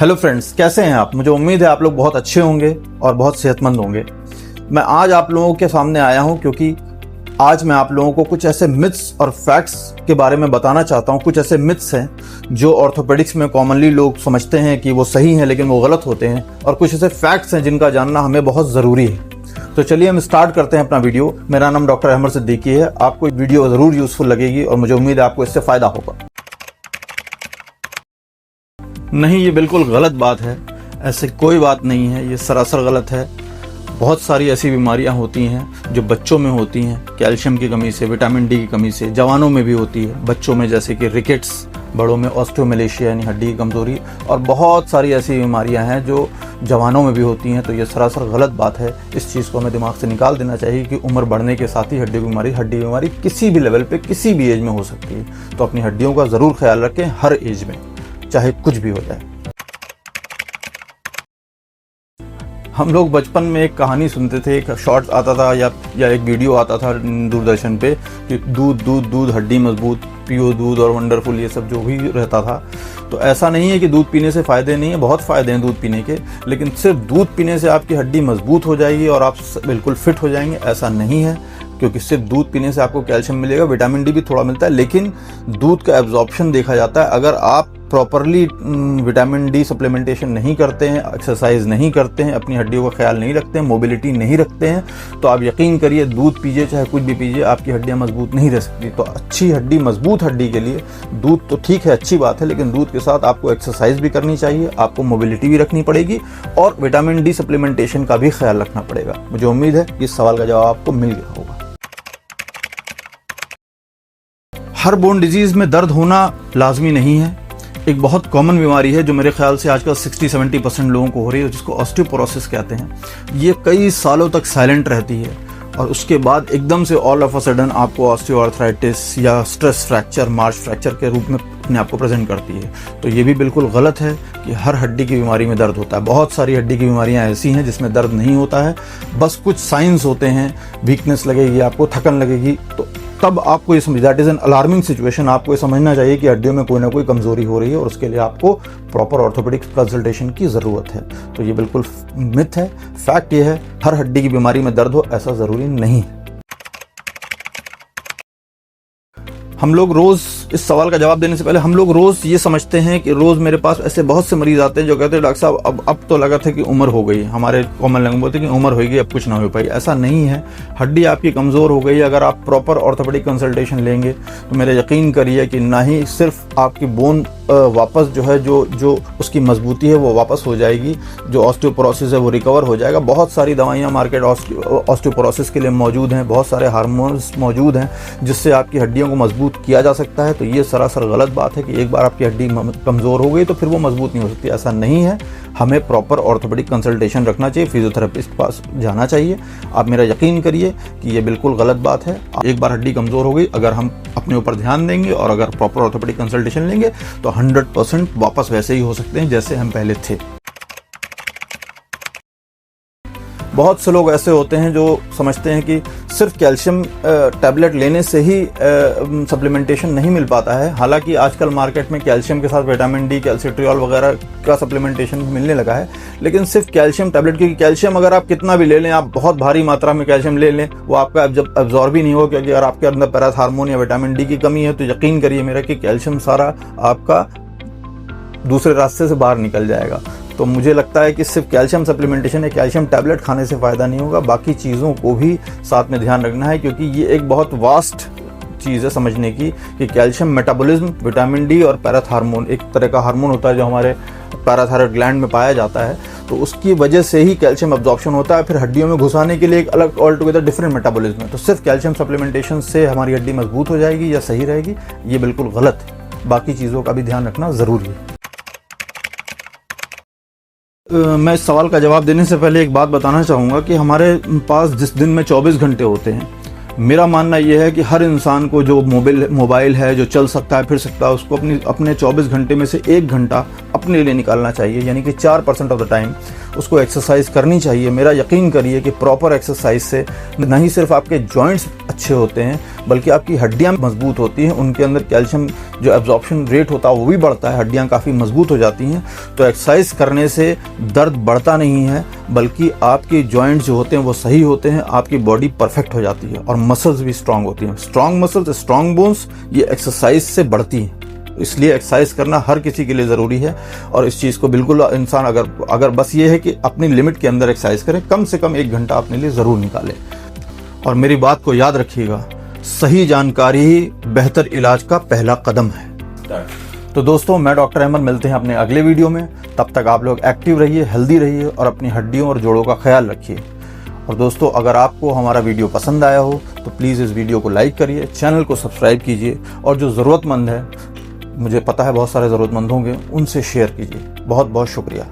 Hello friends, कैसे हैं आप। मुझे उम्मीद है आप लोग बहुत अच्छे होंगे और बहुत सेहतमंद होंगे। मैं आज आप लोगों के सामने आया हूं क्योंकि आज मैं आप लोगों को कुछ ऐसे मिथ्स और फैक्ट्स के बारे में बताना चाहता हूं। कुछ ऐसे मिथ्स हैं जो ऑर्थोपेडिक्स में कॉमनली लोग समझते हैं कि वो सही हैं, लेकिन वो गलत होते हैं, और कुछ ऐसे फैक्ट्स हैं जिनका जानना हमें बहुत ज़रूरी है। तो चलिए हम स्टार्ट करते हैं अपना वीडियो। मेरा नाम डॉक्टर अहमद सिद्दीकी है। आपको वीडियो ज़रूर यूज़फुल लगेगी और मुझे उम्मीद है आपको इससे फ़ायदा होगा। नहीं, ये बिल्कुल गलत बात है। ऐसे कोई बात नहीं है, ये सरासर गलत है। बहुत सारी ऐसी बीमारियां होती हैं जो बच्चों में होती हैं, कैल्शियम की कमी से, विटामिन डी की कमी से। जवानों में भी होती है, बच्चों में जैसे कि रिकेट्स, बड़ों में ऑस्टियोमैलेशिया यानी हड्डी की कमज़ोरी, और बहुत सारी ऐसी बीमारियां हैं जो जवानों में भी होती हैं। तो ये सरासर गलत बात है। इस चीज़ को हमें दिमाग से निकाल देना चाहिए कि उम्र बढ़ने के साथ ही हड्डी बीमारी किसी भी लेवल पे किसी भी एज में हो सकती है। तो अपनी हड्डियों का ज़रूर ख्याल रखें हर एज में, चाहे कुछ भी हो जाए। हम लोग बचपन में एक कहानी सुनते थे, एक शॉर्ट्स आता था या एक वीडियो आता था दूरदर्शन पे कि दूध दूध दूध हड्डी मजबूत, पियो दूध और वंडरफुल, ये सब जो भी रहता था। तो ऐसा नहीं है कि दूध पीने से फ़ायदे नहीं है, बहुत फ़ायदे हैं दूध पीने के, लेकिन सिर्फ दूध पीने से आपकी हड्डी मजबूत हो जाएगी और आप बिल्कुल फिट हो जाएंगे, ऐसा नहीं है। क्योंकि सिर्फ दूध पीने से आपको कैल्शियम मिलेगा, विटामिन डी भी थोड़ा मिलता है, लेकिन दूध का एब्जॉर्प्शन देखा जाता है। अगर आप प्रॉपरली विटामिन डी सप्लीमेंटेशन नहीं करते हैं, एक्सरसाइज नहीं करते हैं, अपनी हड्डियों का ख्याल नहीं रखते हैं, मोबिलिटी नहीं रखते हैं, तो आप यकीन करिए दूध पीजिए चाहे कुछ भी पीजिए, आपकी हड्डियां मजबूत नहीं रह सकती। तो अच्छी हड्डी, मजबूत हड्डी के लिए दूध तो ठीक है, अच्छी बात है, लेकिन दूध के साथ आपको एक्सरसाइज भी करनी चाहिए, आपको मोबिलिटी भी रखनी पड़ेगी और विटामिन डी सप्लीमेंटेशन का भी ख्याल रखना पड़ेगा। मुझे उम्मीद है कि इस सवाल का जवाब आपको मिल गया होगा। हर बोन डिजीज में दर्द होना लाजमी नहीं है। एक बहुत कॉमन बीमारी है जो मेरे ख्याल से आजकल 60-70% लोगों को हो रही है, जिसको ऑस्टियोपोरोसिस कहते हैं। ये कई सालों तक साइलेंट रहती है और उसके बाद एकदम से ऑल ऑफ अ सडन आपको ऑस्टियोआर्थराइटिस या स्ट्रेस फ्रैक्चर, मार्च फ्रैक्चर के रूप में अपने आप को प्रेजेंट करती है। तो ये भी बिल्कुल गलत है कि हर हड्डी की बीमारी में दर्द होता है। बहुत सारी हड्डी की बीमारियां ऐसी हैं जिसमें दर्द नहीं होता है, बस कुछ साइंस होते हैं, वीकनेस लगेगी आपको, थकन लगेगी, तो तब आपको ये समझ, that is an alarming situation. आपको ये समझना चाहिए कि हड्डियों में कोई ना कोई कमजोरी हो रही है और उसके लिए आपको प्रॉपर ऑर्थोपेडिक कंसल्टेशन की ज़रूरत है। तो ये बिल्कुल मिथ है। फैक्ट ये है, हर हड्डी की बीमारी में दर्द हो ऐसा ज़रूरी नहीं है। हम लोग रोज़, इस सवाल का जवाब देने से पहले, हम लोग रोज़ ये समझते हैं कि रोज़ मेरे पास ऐसे बहुत से मरीज आते हैं जो कहते हैं डॉक्टर साहब अब तो लगा था कि उम्र हो गई। हमारे कॉमन लैंग्वेज बोलते हैं कि उम्र होगी, अब कुछ ना हो पाई। ऐसा नहीं है। हड्डी आपकी कमज़ोर हो गई, अगर आप प्रॉपर ऑर्थोपेडिक कंसल्टेशन लेंगे तो मेरे यकीन करिए कि ना ही सिर्फ आपकी बोन वापस जो है, जो उसकी मजबूती है वो वापस हो जाएगी, जो ऑस्टियोपोरोसिस है वो रिकवर हो जाएगा। बहुत सारी दवाइयाँ मार्केट ऑस्टियोपोरोसिस के लिए मौजूद हैं, बहुत सारे हार्मोन्स मौजूद हैं जिससे आपकी हड्डियों को मजबूत किया जा सकता है। तो ये सरासर गलत बात है कि एक बार आपकी हड्डी कमज़ोर हो गई तो फिर वो मजबूत नहीं हो सकती। ऐसा नहीं है। हमें प्रॉपर ऑर्थोपेडिक कंसल्टेशन रखना चाहिए, फिजियोथेरेपिस्ट के पास जाना चाहिए। आप मेरा यकीन करिए कि ये बिल्कुल गलत बात है। एक बार हड्डी कमज़ोर हो गई, अगर हम अपने ऊपर ध्यान देंगे और अगर प्रॉपर ऑर्थोपेडिक कंसल्टेशन लेंगे तो 100% वापस वैसे ही हो सकते हैं जैसे हम पहले थे। बहुत से लोग ऐसे होते हैं जो समझते हैं कि सिर्फ कैल्शियम टैबलेट लेने से ही सप्लीमेंटेशन नहीं मिल पाता है। हालांकि आजकल मार्केट में कैल्शियम के साथ विटामिन डी, कैल्सिट्रियोल वगैरह का सप्लीमेंटेशन मिलने लगा है, लेकिन सिर्फ कैल्शियम टैबलेट, क्योंकि कैल्शियम अगर आप कितना भी ले लें, आप बहुत भारी मात्रा में कैल्शियम ले लें, वो आपका जब एब्जॉर्ब ही नहीं होगा, क्योंकि अगर आपके अंदर पैराथार्मोन या विटामिन डी की कमी है तो यकीन करिए मेरा कि कैल्शियम सारा आपका दूसरे रास्ते से बाहर निकल जाएगा। तो मुझे लगता है कि सिर्फ कैल्शियम सप्लीमेंटेशन या कैल्शियम टैबलेट खाने से फ़ायदा नहीं होगा, बाकी चीज़ों को भी साथ में ध्यान रखना है, क्योंकि ये एक बहुत वास्ट चीज़ है समझने की कि कैल्शियम मेटाबॉलिज्म, विटामिन डी और पैराथार्मोन, एक तरह का हार्मोन होता है जो हमारे पैराथायरॉइड ग्लैंड में पाया जाता है, तो उसकी वजह से ही कैल्शियम अब्जॉर्प्शन होता है। फिर हड्डियों में घुसाने के लिए एक अलग ऑल टुगेदर डिफरेंट मेटाबॉलिज्म है। तो सिर्फ कैल्शियम सप्लीमेंटेशन से हमारी हड्डी मजबूत हो जाएगी या सही रहेगी, ये बिल्कुल गलत है। बाकी चीज़ों का भी ध्यान रखना ज़रूरी है। मैं इस सवाल का जवाब देने से पहले एक बात बताना चाहूँगा कि हमारे पास जिस दिन में 24 घंटे होते हैं, मेरा मानना यह है कि हर इंसान को जो मोबाइल है, जो चल सकता है, फिर सकता है, उसको अपने 24 घंटे में से 1 घंटा अपने लिए निकालना चाहिए, यानी कि 4% ऑफ द टाइम उसको एक्सरसाइज करनी चाहिए। मेरा यकीन करिए कि प्रॉपर एक्सरसाइज से न ही सिर्फ आपके जॉइंट्स अच्छे होते हैं बल्कि आपकी हड्डियां मजबूत होती हैं, उनके अंदर कैल्शियम जो एब्जॉर्प्शन रेट होता है वो भी बढ़ता है, हड्डियां काफ़ी मजबूत हो जाती हैं। तो एक्सरसाइज करने से दर्द बढ़ता नहीं है बल्कि आपके जॉइंट्स जो होते हैं वो सही होते हैं, आपकी बॉडी परफेक्ट हो जाती है और मसल्स भी स्ट्रांग होती हैं। स्ट्रांग मसल्स, स्ट्रांग बोन्स ये एक्सरसाइज से बढ़ती हैं। इसलिए एक्सरसाइज करना हर किसी के लिए ज़रूरी है और इस चीज़ को बिल्कुल इंसान अगर बस ये है कि अपनी लिमिट के अंदर एक्सरसाइज करे, कम से कम 1 घंटा अपने लिए ज़रूर निकाले। और मेरी बात को याद रखिएगा, सही जानकारी ही बेहतर इलाज का पहला कदम है। तो दोस्तों, मैं डॉक्टर अहमद, मिलते हैं अपने अगले वीडियो में। तब तक आप लोग एक्टिव रहिए, हेल्दी रहिए और अपनी हड्डियों और जोड़ों का ख्याल रखिए। और दोस्तों, अगर आपको हमारा वीडियो पसंद आया हो तो प्लीज़ इस वीडियो को लाइक करिए, चैनल को सब्सक्राइब कीजिए और जो ज़रूरतमंद है, मुझे पता है बहुत सारे ज़रूरतमंद होंगे, उनसे शेयर कीजिए। बहुत बहुत शुक्रिया।